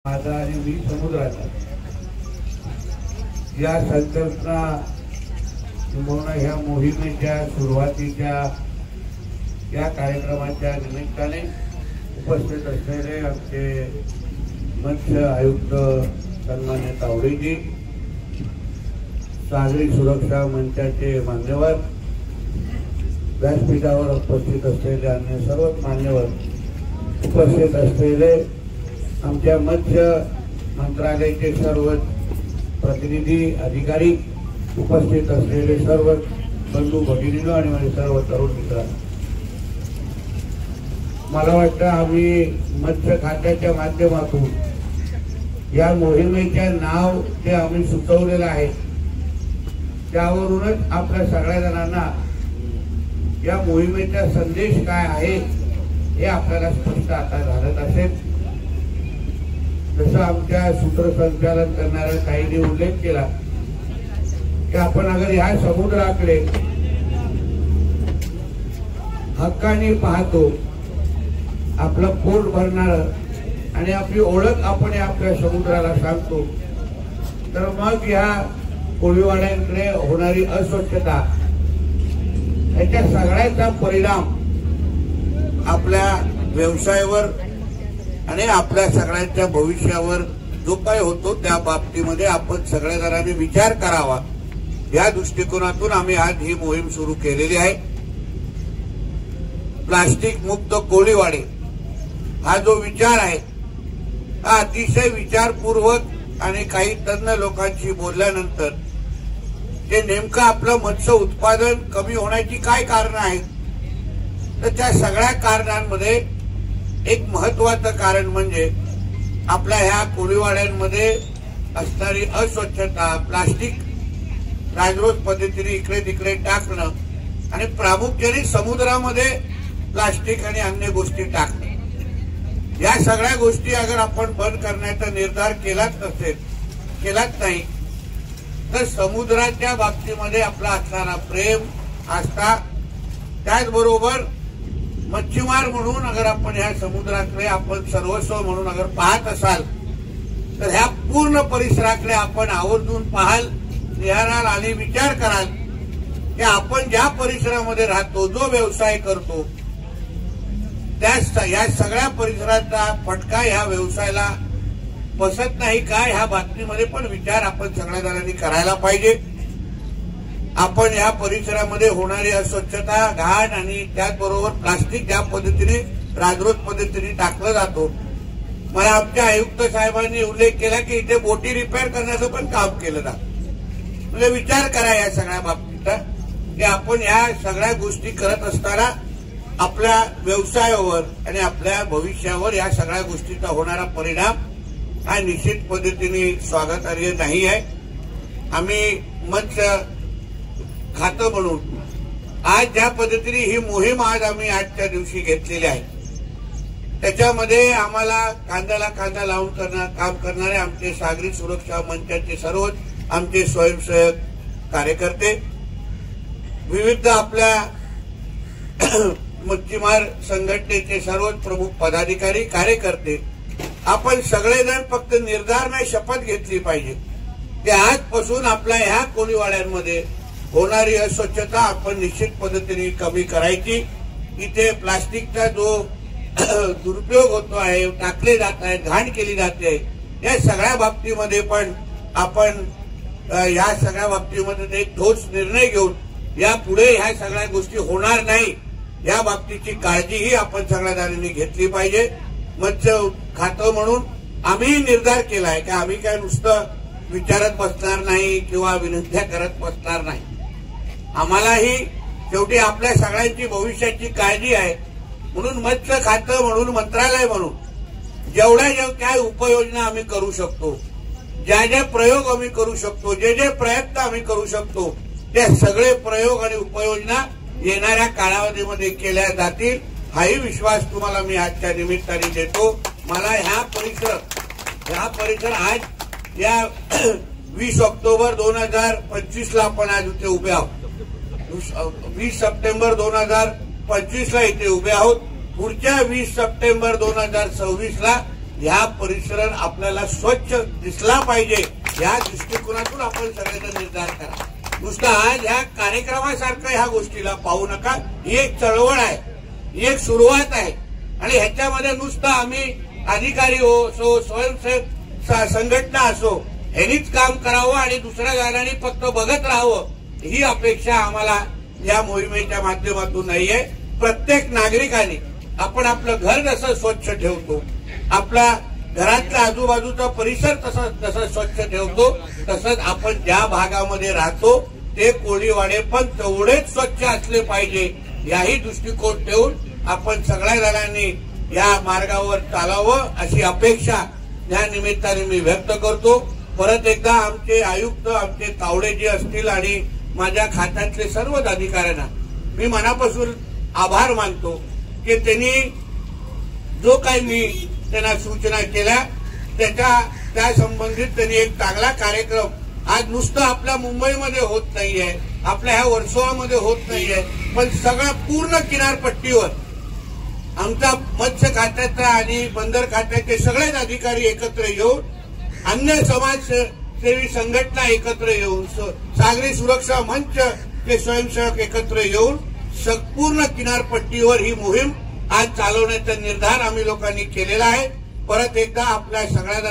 माझा आणि मी समुद्राचा या संकल्पना किंवा ह्या मोहिमेच्या सुरुवातीच्या या कार्यक्रमाच्या निमित्ताने उपस्थित असलेले आमचे मत्स्य आयुक्त सन्मान्य तावडेजी, सागरी सुरक्षा मंचाचे मान्यवर, व्यासपीठावर उपस्थित असलेले अन्य सर्वच मान्यवर, उपस्थित असलेले आमच्या मत्स्य मंत्रालयाचे सर्व प्रतिनिधी अधिकारी, उपस्थित असलेले सर्व बंधू भगिनींनो आणि माझे सर्व तरुण मित्रांनो, मला वाटतं आम्ही मत्स्य खात्याच्या माध्यमातून या मोहिमेचे नाव जे आम्ही सुचवलेलं आहे त्यावरूनच आपल्या सगळ्या जणांना या मोहिमेचा संदेश काय आहे हे आपल्याला स्पष्ट आता झालं असेल। जसं आमच्या सूत्रसंचालन करणाऱ्या काहींनी उल्लेख केला की आपण अगर या समुद्राकडे हक्काने पाहतो, आपलं पोट भरणार आणि आपली ओळख आपण आपल्या समुद्राला सांगतो, तर मग या कोळीवाड्यांकडे होणारी अस्वच्छता याच्या सगळ्याचा परिणाम आपल्या व्यवसायावर आणि आपल्या सगळ्यांच्या भविष्यावर जो काय होतो त्या बाबतीमध्ये आपण सगळ्या जणांनी विचार करावा, या दृष्टिकोनातून आम्ही आज ही मोहीम सुरू केलेली आहे। प्लास्टिक मुक्त कोळीवाडे हा जो विचार आहे हा अतिशय विचारपूर्वक आणि काही तज्ञ लोकांशी बोलल्यानंतर ते नेमकं आपलं मत्स्य उत्पादन कमी होण्याची काय कारणं आहेत, तर त्या सगळ्या कारणांमध्ये एक महत्वाचं कारण म्हणजे आपल्या ह्या कोळीवाड्यांमध्ये असणारी अस्वच्छता, प्लास्टिक राजरोज पद्धतीने इकडे तिकडे टाकणं आणि प्रामुख्याने समुद्रामध्ये प्लास्टिक आणि अन्य गोष्टी टाकणं, या सगळ्या गोष्टी अगर आपण बंद करण्याचा निर्धार केलाच नाही तर समुद्राच्या बाबतीमध्ये आपला असणारा प्रेम, आस्था, त्याचबरोबर मच्छीमार म्हणून अगर आपण ह्या समुद्राकडे आपण सर्वस्व म्हणून अगर पाहत असाल तर ह्या पूर्ण परिसराकडे आपण आवर्जून पाहाल, निहाराल आणि विचार कराल की आपण ज्या परिसरामध्ये राहतो, जो व्यवसाय करतो, या सगळ्या परिसराचा फटका ह्या व्यवसायाला बसत नाही का, ह्या बातमीमध्ये पण विचार आपण सगळ्या जणांनी करायला पाहिजे। आपण या परिसरामध्ये होणारी अस्वच्छता, घाण आणि त्याचबरोबर प्लास्टिक ज्या पद्धतीने राजरोज पद्धतीने टाकलं जातो, मला आमच्या आयुक्त साहेबांनी उल्लेख केला की इथे बोटी रिपेअर करण्याचं पण काम केलं जातं। म्हणजे विचार करा या सगळ्या बाबतीचा की आपण या सगळ्या गोष्टी करत असताना आपल्या व्यवसायावर आणि आपल्या भविष्यावर या सगळ्या गोष्टीचा होणारा परिणाम हा निश्चित पद्धतीने स्वागतार्ह नाही आहे। आम्ही मत्स्य खातं म्हणून आज ज्या पद्धतीने ही मोहीम आज आम्ही आजच्या दिवशी घेतलेली आहे, त्याच्यामध्ये आम्हाला कांद्याला कांदा लावून काम करणारे आमचे सागरी सुरक्षा मंचाचे सर्वच आमचे स्वयंसेवक कार्यकर्ते, विविध आपल्या मच्छीमार संघटनेचे सर्वच प्रमुख पदाधिकारी, कार्यकर्ते, आपण सगळेजण फक्त निर्धार नाही शपथ घेतली पाहिजे की आजपासून आपल्या ह्या कोळीवाड्यांमध्ये होणारी अस्वच्छता आपण निश्चित पद्धतीने कमी करायची। इथे प्लास्टिकचा जो दुरुपयोग होतो आहे, टाकले जात आहे, घाण केली जाते, या सगळ्या बाबतीमध्ये पण आपण या सगळ्या बाबतीमध्ये एक ठोस निर्णय घेऊन यापुढे ह्या सगळ्या गोष्टी होणार नाही या बाबतीची काळजीही आपण सगळ्या जणांनी घेतली पाहिजे। मत्स्य खातं म्हणून आम्ही निर्धार केला आहे की आम्ही काय नुसतं विचारत बसणार नाही किंवा विनंत्या करत बसणार नाही, आम्हालाही शेवटी आपल्या सगळ्यांची भविष्याची काळजी आहे। म्हणून मत्स्य खातं म्हणून, मंत्रालय म्हणून जेवढ्या काय उपाययोजना आम्ही करू शकतो, जे प्रयोग आम्ही करू शकतो, जे प्रयत्न आम्ही करू शकतो, ते सगळे प्रयोग आणि उपाययोजना येणाऱ्या कालावधीमध्ये केल्या जातील, हाही विश्वास तुम्हाला मी आजच्या निमित्ताने देतो। मला ह्या परिसर आज या 20 ऑक्टोबर 2025 आपण आज इथे उभे आहोत, 20 सप्टेंबर 2025 इथे उभे आहोत। पुढच्या 20 सप्टेंबर 2026 ह्या परिसर आपल्याला स्वच्छ दिसला पाहिजे, या दृष्टिकोनातून आपण सगळ्यांचा निर्धार करा. नुसतं आज ह्या कार्यक्रमासारखं ह्या गोष्टीला पाहू नका. ही एक चळवळ आहे, ही एक सुरुवात आहे आणि ह्याच्यामध्ये नुसतं आम्ही अधिकारी असो, स्वयंसेवक संघटना असो, ह्यांनीच काम करावं आणि दुसऱ्या जणांनी फक्त बघत राहावं ही अपेक्षा आम्हाला या मोहिमेच्या माध्यमातून नाहीये. प्रत्येक नागरिकाने आपण आपलं घर जसं स्वच्छ ठेवतो, आपला घरातला आजूबाजूचा परिसर तसं स्वच्छ ठेवतो, तसंच आपण ज्या भागामध्ये राहतो ते कोळीवाडे पण तेवढेच स्वच्छ असले पाहिजे, याही दृष्टिकोन ठेवून आपण सगळ्या जणांनी या मार्गावर चालावं अशी अपेक्षा या निमित्ताने मी व्यक्त करतो. परत एकदा आमचे आयुक्त, आमचे तावडे जे असतील आणि माझ्या खात्यातले सर्वच अधिकाऱ्यांना मी मनापासून आभार मानतो की त्यांनी जो काही मी त्यांना सूचना केल्या त्या संबंधित त्यांनी एक चांगला कार्यक्रम आज नुसतं आपल्या मुंबईमध्ये होत नाहीये, आपल्या ह्या वर्सोवामध्ये होत नाहीये, पण सगळ्या पूर्ण किनारपट्टीवर आमचा मत्स्य खात्याचा आणि बंदर खात्याचे सगळेच अधिकारी एकत्र येऊन, अन्य समाजसेवी संघटना एकत्र येऊन, सागरी सुरक्षा मंच के स्वयंसेवक एकत्र येऊन पूर्ण किनारपट्टीवर ही मोहीम आज चालवण्याचा निर्धार आम्ही लोकांनी केलेला आहे. परत एकदा आपल्या सगळ्यांना